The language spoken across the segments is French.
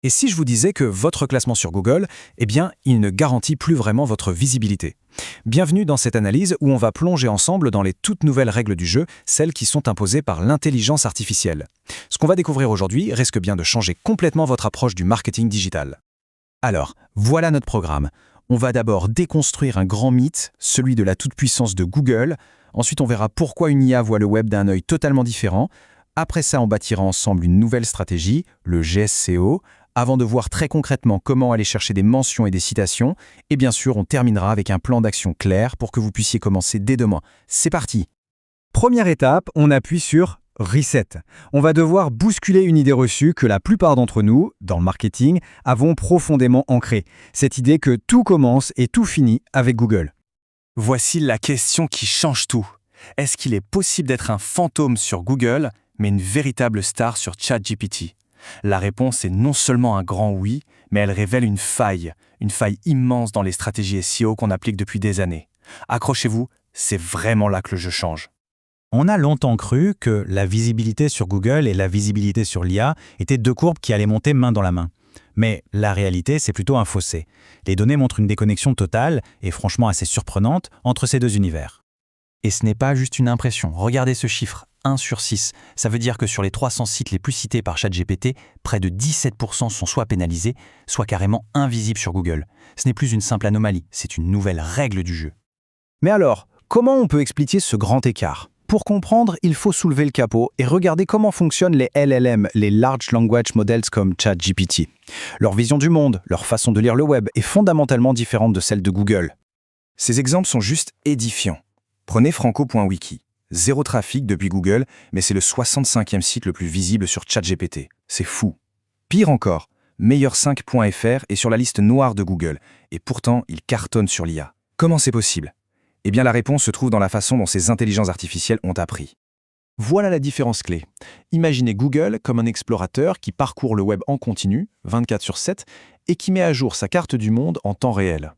Et si je vous disais que votre classement sur Google, eh bien, il ne garantit plus vraiment votre visibilité? Bienvenue dans cette analyse où on va plonger ensemble dans les toutes nouvelles règles du jeu, celles qui sont imposées par l'intelligence artificielle. Ce qu'on va découvrir aujourd'hui risque bien de changer complètement votre approche du marketing digital. Alors, voilà notre programme. On va d'abord déconstruire un grand mythe, celui de la toute-puissance de Google. Ensuite, on verra pourquoi une IA voit le web d'un œil totalement différent. Après ça, on bâtira ensemble une nouvelle stratégie, le GSCO, avant de voir très concrètement comment aller chercher des mentions et des citations. Et bien sûr, on terminera avec un plan d'action clair pour que vous puissiez commencer dès demain. C'est parti! Première étape, on appuie sur Reset. On va devoir bousculer une idée reçue que la plupart d'entre nous, dans le marketing, avons profondément ancrée. Cette idée que tout commence et tout finit avec Google. Voici la question qui change tout. Est-ce qu'il est possible d'être un fantôme sur Google, mais une véritable star sur ChatGPT? La réponse est non seulement un grand oui, mais elle révèle une faille immense dans les stratégies SEO qu'on applique depuis des années. Accrochez-vous, c'est vraiment là que le jeu change. On a longtemps cru que la visibilité sur Google et la visibilité sur l'IA étaient deux courbes qui allaient monter main dans la main. Mais la réalité, c'est plutôt un fossé. Les données montrent une déconnexion totale, et franchement assez surprenante, entre ces deux univers. Et ce n'est pas juste une impression. Regardez ce chiffre, 1 sur 6. Ça veut dire que sur les 300 sites les plus cités par ChatGPT, près de 17% sont soit pénalisés, soit carrément invisibles sur Google. Ce n'est plus une simple anomalie, c'est une nouvelle règle du jeu. Mais alors, comment on peut expliquer ce grand écart? Pour comprendre, il faut soulever le capot et regarder comment fonctionnent les LLM, les Large Language Models comme ChatGPT. Leur vision du monde, leur façon de lire le web est fondamentalement différente de celle de Google. Ces exemples sont juste édifiants. Prenez Franco.wiki. Zéro trafic depuis Google, mais c'est le 65e site le plus visible sur ChatGPT. C'est fou. Pire encore, Meilleur5.fr est sur la liste noire de Google, et pourtant il cartonne sur l'IA. Comment c'est possible? Eh bien la réponse se trouve dans la façon dont ces intelligences artificielles ont appris. Voilà la différence clé. Imaginez Google comme un explorateur qui parcourt le web en continu, 24 sur 7, et qui met à jour sa carte du monde en temps réel.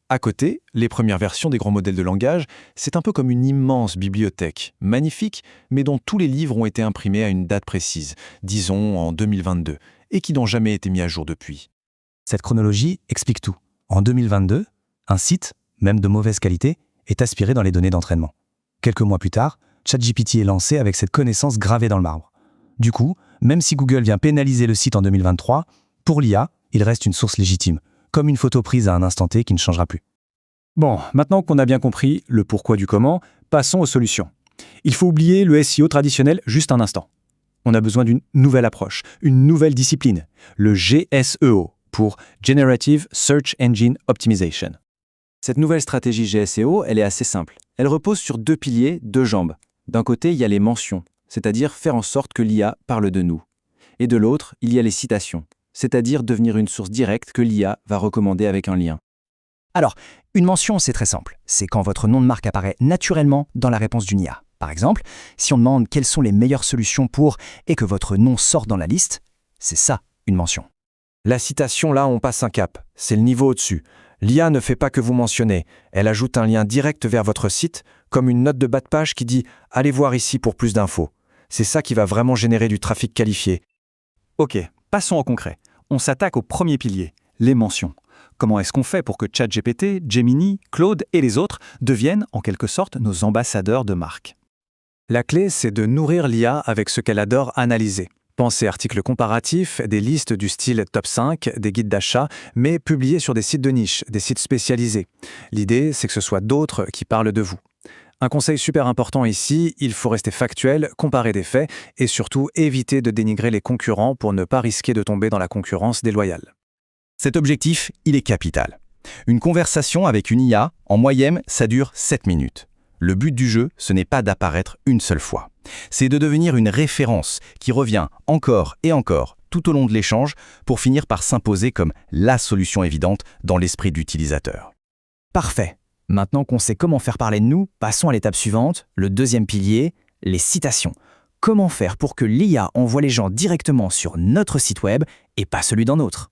À côté, les premières versions des grands modèles de langage, c'est un peu comme une immense bibliothèque, magnifique, mais dont tous les livres ont été imprimés à une date précise, disons en 2022, et qui n'ont jamais été mis à jour depuis. Cette chronologie explique tout. En 2022, un site, même de mauvaise qualité, est aspiré dans les données d'entraînement. Quelques mois plus tard, ChatGPT est lancé avec cette connaissance gravée dans le marbre. Du coup, même si Google vient pénaliser le site en 2023, pour l'IA, il reste une source légitime, comme une photo prise à un instant T qui ne changera plus. Bon, maintenant qu'on a bien compris le pourquoi du comment, passons aux solutions. Il faut oublier le SEO traditionnel juste un instant. On a besoin d'une nouvelle approche, une nouvelle discipline, le GSEO, pour Generative Search Engine Optimization. Cette nouvelle stratégie GSEO, elle est assez simple. Elle repose sur deux piliers, deux jambes. D'un côté, il y a les mentions, c'est-à-dire faire en sorte que l'IA parle de nous. Et de l'autre, il y a les citations, c'est-à-dire devenir une source directe que l'IA va recommander avec un lien. Alors, une mention, c'est très simple. C'est quand votre nom de marque apparaît naturellement dans la réponse d'une IA. Par exemple, si on demande quelles sont les meilleures solutions pour et que votre nom sort dans la liste, c'est ça, une mention. La citation, là, on passe un cap. C'est le niveau au-dessus. L'IA ne fait pas que vous mentionner. Elle ajoute un lien direct vers votre site, comme une note de bas de page qui dit « Allez voir ici pour plus d'infos ». C'est ça qui va vraiment générer du trafic qualifié. Ok, passons au concret. On s'attaque au premier pilier, les mentions. Comment est-ce qu'on fait pour que ChatGPT, Gemini, Claude et les autres deviennent en quelque sorte nos ambassadeurs de marque? La clé, c'est de nourrir l'IA avec ce qu'elle adore analyser. Pensez articles comparatifs, des listes du style top 5, des guides d'achat, mais publiés sur des sites de niche, des sites spécialisés. L'idée, c'est que ce soit d'autres qui parlent de vous. Un conseil super important ici, il faut rester factuel, comparer des faits et surtout éviter de dénigrer les concurrents pour ne pas risquer de tomber dans la concurrence déloyale. Cet objectif, il est capital. Une conversation avec une IA, en moyenne, ça dure 7 minutes. Le but du jeu, ce n'est pas d'apparaître une seule fois. C'est de devenir une référence qui revient encore et encore tout au long de l'échange pour finir par s'imposer comme la solution évidente dans l'esprit de l'utilisateur. Parfait. Maintenant qu'on sait comment faire parler de nous, passons à l'étape suivante, le deuxième pilier, les citations. Comment faire pour que l'IA envoie les gens directement sur notre site web et pas celui d'un autre?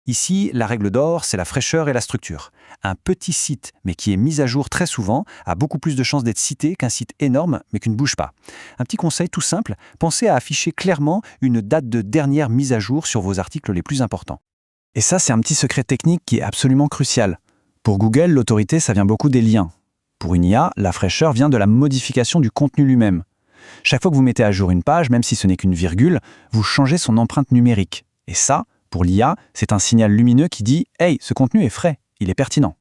Ici, la règle d'or, c'est la fraîcheur et la structure. Un petit site, mais qui est mis à jour très souvent, a beaucoup plus de chances d'être cité qu'un site énorme, mais qui ne bouge pas. Un petit conseil tout simple, pensez à afficher clairement une date de dernière mise à jour sur vos articles les plus importants. Et ça, c'est un petit secret technique qui est absolument crucial. Pour Google, l'autorité, ça vient beaucoup des liens. Pour une IA, la fraîcheur vient de la modification du contenu lui-même. Chaque fois que vous mettez à jour une page, même si ce n'est qu'une virgule, vous changez son empreinte numérique. Et ça, pour l'IA, c'est un signal lumineux qui dit « Hey, ce contenu est frais, il est pertinent ».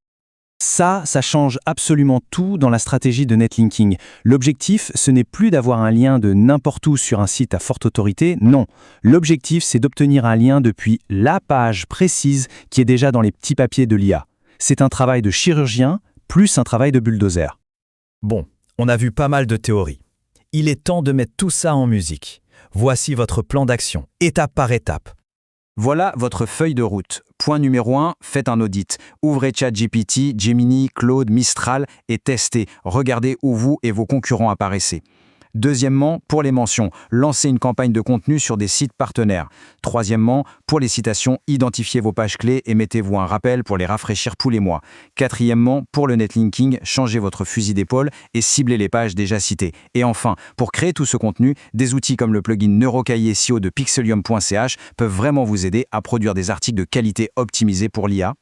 Ça change absolument tout dans la stratégie de netlinking. L'objectif, ce n'est plus d'avoir un lien de n'importe où sur un site à forte autorité, non. L'objectif, c'est d'obtenir un lien depuis la page précise qui est déjà dans les petits papiers de l'IA. C'est un travail de chirurgien plus un travail de bulldozer. Bon, on a vu pas mal de théories. Il est temps de mettre tout ça en musique. Voici votre plan d'action, étape par étape. Voilà votre feuille de route. Point numéro 1, faites un audit. Ouvrez ChatGPT, Gemini, Claude, Mistral et testez. Regardez où vous et vos concurrents apparaissez. Deuxièmement, pour les mentions, lancez une campagne de contenu sur des sites partenaires. Troisièmement, pour les citations, identifiez vos pages clés et mettez-vous un rappel pour les rafraîchir tous les mois. Quatrièmement, pour le netlinking, changez votre fusil d'épaule et ciblez les pages déjà citées. Et enfin, pour créer tout ce contenu, des outils comme le plugin NeuroKai SEO de Pixelium.ch peuvent vraiment vous aider à produire des articles de qualité optimisés pour l'IA.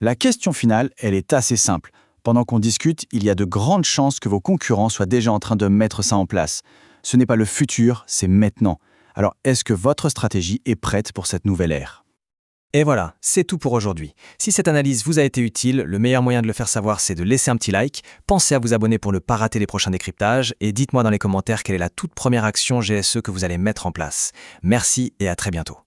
La question finale, elle est assez simple. Pendant qu'on discute, il y a de grandes chances que vos concurrents soient déjà en train de mettre ça en place. Ce n'est pas le futur, c'est maintenant. Alors, est-ce que votre stratégie est prête pour cette nouvelle ère ? Et voilà, c'est tout pour aujourd'hui. Si cette analyse vous a été utile, le meilleur moyen de le faire savoir, c'est de laisser un petit like. Pensez à vous abonner pour ne pas rater les prochains décryptages et dites-moi dans les commentaires quelle est la toute première action GSE que vous allez mettre en place. Merci et à très bientôt.